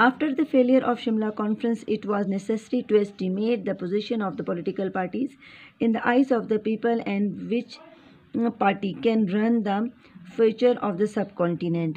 After the failure of Shimla Conference, it was necessary to estimate the position of the political parties in the eyes of the people and which party can run the future of the subcontinent.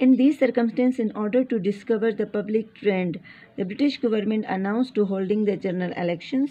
In these circumstances, in order to discover the public trend, the British government announced to holding the general elections.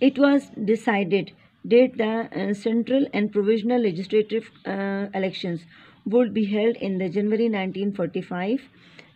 It was decided that the central and provisional legislative elections would be held in the January 1945.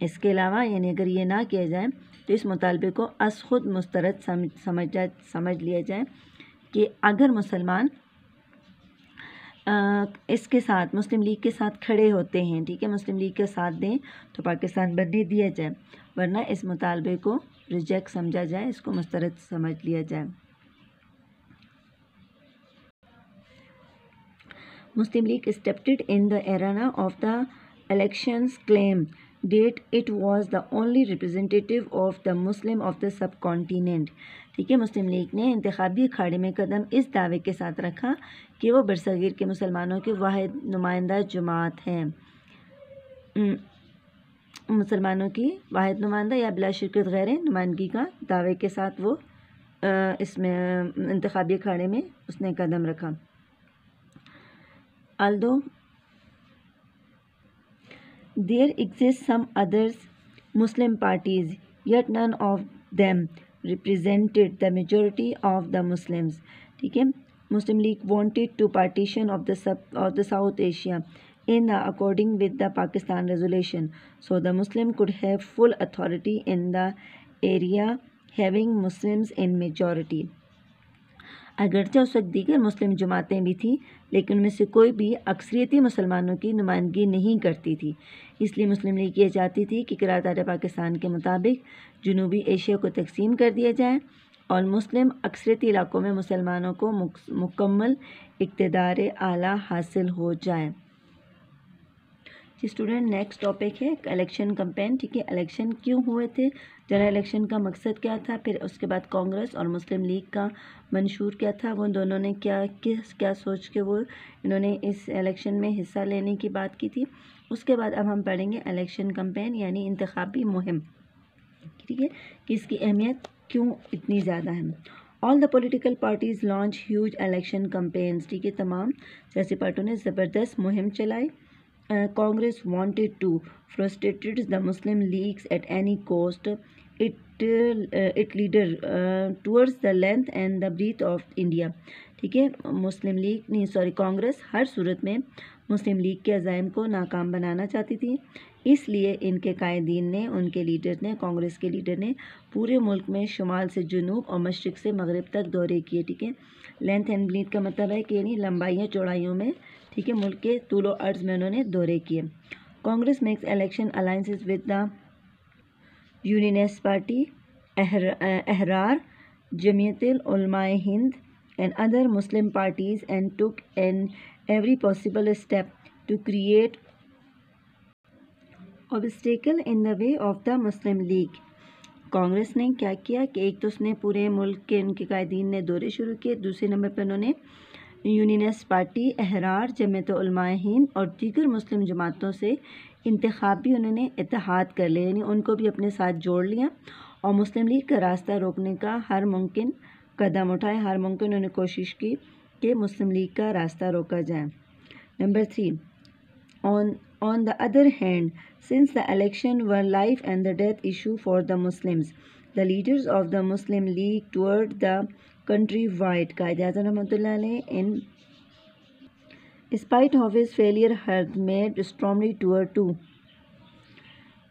اس کے علاوہ یعنی اگر یہ نہ کیا جائے تو اس مطالبے کو از خود مسترد سمجھ لیا جائے کہ اگر مسلمان اس کے ساتھ مسلم لیگ کے ساتھ کھڑے ہوتے ہیں، ٹھیک ہے، مسلم لیگ کا ساتھ دیں تو پاکستان بننے دیا جائے، ورنہ اس مطالبے کو ریجیکٹ سمجھا جائے، اس کو مسترد سمجھ لیا جائے۔ Muslim League stepped in the arena of the elections claim that it was the only representative of the Muslim of the subcontinent. ٹھیک ہے، مسلم لیگ نے انتخابی اکھاڑے میں قدم اس دعوے کے ساتھ رکھا کہ وہ برصغیر کے مسلمانوں کی واحد نمائندہ جماعت ہے، مسلمانوں کی واحد نمائندہ یا بلا شرکت غیر نمائندگی کا دعوے کے ساتھ وہ اس میں انتخابی اکھاڑے میں اس نے قدم رکھا۔ Although there exist some other Muslim parties, yet none of them represented the majority of the Muslims. ٹھیک ہے، Muslim League wanted to partition of the South Asia in according with the Pakistan resolution, so the Muslim could have full authority in the area having Muslims in majority. اگرچہ اس وقت دیگر مسلم جماعتیں بھی تھیں لیکن ان میں سے کوئی بھی اکثریتی مسلمانوں کی نمائندگی نہیں کرتی تھی، اس لیے مسلم لیگ یہ چاہتی تھی کہ قرارداد پاکستان کے مطابق جنوبی ایشیا کو تقسیم کر دیا جائے اور مسلم اکثریتی علاقوں میں مسلمانوں کو مکمل اقتدار اعلیٰ حاصل ہو جائے۔ جی اسٹوڈنٹ، نیکسٹ ٹاپک ہے الیکشن کمپین۔ ٹھیک ہے، الیکشن کیوں ہوئے تھے، جنرل الیکشن کا مقصد کیا تھا، پھر اس کے بعد کانگریس اور مسلم لیگ کا منشور کیا تھا، وہ دونوں نے کیا سوچ کے وہ انہوں نے اس الیکشن میں حصہ لینے کی بات کی تھی۔ اس کے بعد اب ہم پڑھیں گے الیکشن کمپین یعنی انتخابی مہم، ٹھیک ہے، کہ اس کی اہمیت کیوں اتنی زیادہ ہے۔ All the political parties launch huge election campaigns, ٹھیک ہے، تمام سیاسی پارٹیوں نے زبردست مہم چلائی۔ Congress wanted to frustrate the Muslim leagues at any cost. It leader towards the length and the breadth of India. ٹھیک ہے، کانگریس ہر صورت میں مسلم لیگ کے عزائم کو ناکام بنانا چاہتی تھی، اس لیے ان کے قائدین نے، ان کے لیڈر نے، کانگریس کے لیڈر نے پورے ملک میں شمال سے جنوب اور مشرق سے مغرب تک دورے کیے۔ ٹھیک ہے، لینتھ اینڈ بریڈتھ کا مطلب ہے کہ یعنی لمبائیوں چوڑائیوں میں، ٹھیک ہے، ملک کے طول و عرض میں انہوں نے دورے کیے۔ Congress makes election alliances with the Unionist party, Ahrar, Jamiat Ulema Hind and other Muslim parties and took every possible step to create obstacle in the way of the Muslim League. Congress نے کیا کیا کہ ایک تو اس نے پورے ملک کے ان کے قائدین نے دورے شروع کیے، دوسرے نمبر پہ انہوں نے یونینسٹ پارٹی، احرار، جمعیت علماء ہند اور دیگر مسلم جماعتوں سے انتخابی انہوں نے اتحاد کر لیا، یعنی ان کو بھی اپنے ساتھ جوڑ لیا اور مسلم لیگ کا راستہ روکنے کا ہر ممکن قدم اٹھائے، ہر ممکن انہوں نے کوشش کی کہ مسلم لیگ کا راستہ روکا جائے۔ Number 3، on the other hand, since the election were life and the death issue for the Muslims, the leaders of the Muslim League toured the country-wide. Quaid Azam رحمۃ اللہ علیہ in spite of his failure had made strongly tour too.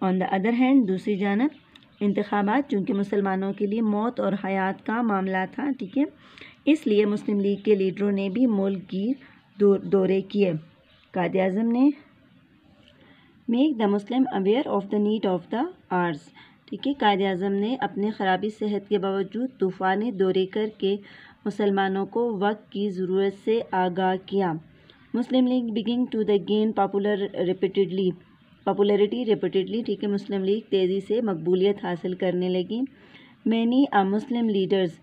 On the other hand، دوسری جانب انتخابات چونکہ مسلمانوں کے لیے موت اور حیات کا معاملہ تھا، ٹھیک ہے، اس لیے مسلم لیگ کے لیڈروں نے بھی ملک گیر دورے کیے۔ قائد اعظم نے make the Muslim aware of the need of the hours, ٹھیک ہے، قائد اعظم نے اپنے خرابی صحت کے باوجود طوفانی دورے کر کے مسلمانوں کو وقت کی ضرورت سے آگاہ کیا۔ Muslim League beginning to the gain popularity repeatedly, ٹھیک ہے، مسلم لیگ تیزی سے مقبولیت حاصل کرنے لگی۔ Many Muslim leaders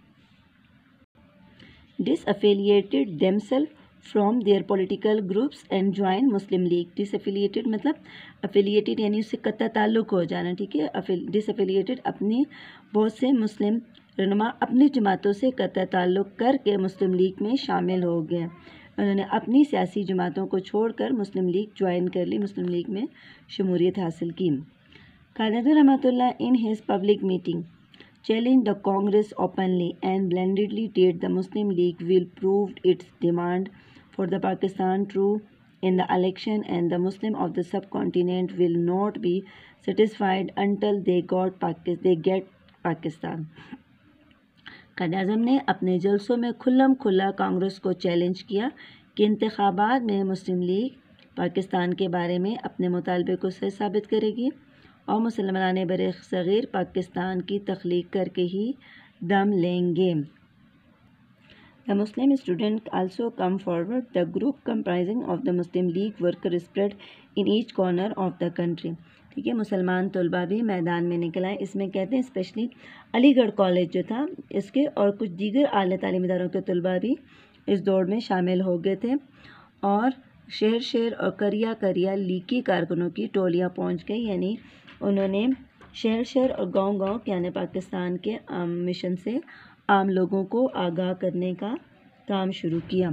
disaffiliated them self from their political groups and join Muslim League. Disaffiliated مطلب افیلیٹڈ یعنی اس سے قطع تعلق ہو جانا، ٹھیک ہے، ڈس افیلیٹڈ اپنی بہت سے مسلم رہنما اپنی جماعتوں سے قطع تعلق کر کے مسلم لیگ میں شامل ہو گئے، انہوں نے اپنی سیاسی جماعتوں کو چھوڑ کر مسلم لیگ جوائن کر لی، مسلم لیگ میں شمولیت حاصل کی۔ قائد اعظم رحمۃ اللہ in his public meeting challenged the Congress openly and blandly that the Muslim League will prove its demand for the Pakistan true in the election and the Muslim of the subcontinent will not be satisfied until they get Pakistan. قائد اعظم نے اپنے جلسوں میں کھلم کھلا کانگریس کو challenge کیا کہ انتخابات میں مسلم لیگ پاکستان کے بارے میں اپنے مطالبے کو صحیح ثابت کرے گی اور مسلمان بر صغیر پاکستان کی تخلیق کر کے ہی دم لیں گے. The Muslim students also come forward. The group comprising of the Muslim League workers spread in each corner of the country. ٹھیک ہے، مسلمان طلباء بھی میدان میں نکل آئے. اس میں کہتے ہیں اسپیشلی علی گڑھ کالج جو تھا اس کے اور کچھ دیگر اعلیٰ تعلیمی اداروں کے طلباء بھی اس دوڑ میں شامل ہو گئے تھے اور شہر شہر اور کریا کریا لیگی کارکنوں کی ٹولیاں پہنچ گئی. یعنی انہوں نے شہر شہر اور گاؤں گاؤں یعنی پاکستان کے مشن سے عام لوگوں کو آگاہ کرنے کا کام شروع کیا.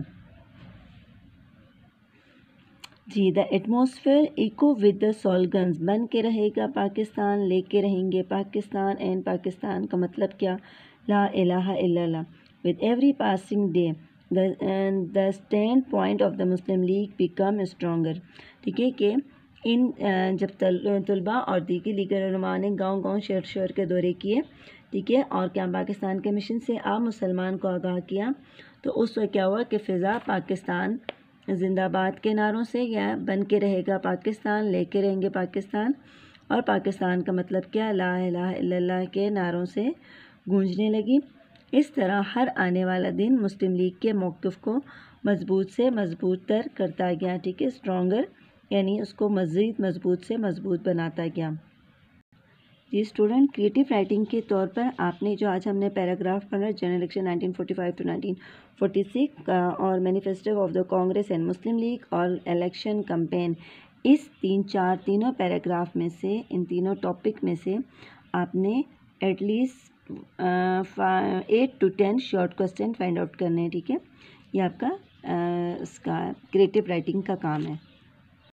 جی the atmosphere echo with the slogans بن کے رہے گا پاکستان، لے کے رہیں گے پاکستان، اینڈ پاکستان کا مطلب کیا؟ لا الہ الا اللہ. With every passing day the standpoint of the Muslim League became stronger. ٹھیک ہے کہ ان جب طلباء اور دیگر علماء نے گاؤں گاؤں شہر شہر کے دورے کیے، ٹھیک ہے، اور کیا پاکستان کے مشن سے عام مسلمان کو آگاہ کیا، تو اس وقت کیا ہوا کہ فضا پاکستان زندہ باد کے نعروں سے یا بن کے رہے گا پاکستان، لے کے رہیں گے پاکستان، اور پاکستان کا مطلب کیا؟ لا الہ الا اللہ کے نعروں سے گونجنے لگی. اس طرح ہر آنے والا دن مسلم لیگ کے موقف کو مضبوط سے مضبوط تر کرتا گیا. ٹھیک ہے، اسٹرانگر یعنی اس کو مزید مضبوط سے مضبوط بناتا گیا. جی اسٹوڈنٹ، کریٹیو رائٹنگ کے طور پر آپ نے جو آج ہم نے پیراگراف پڑھا جنرل الیکشن 1945 to 1946 اور manifesto of the Congress and Muslim League اور الیکشن کمپین، اس تینوں پیراگراف میں سے ان تینوں ٹاپک میں سے آپ نے at least 8 to 10 short question find out کرنے ہیں. ٹھیک ہے، یہ آپ کا اس کا کریٹیو رائٹنگ کا کام ہے.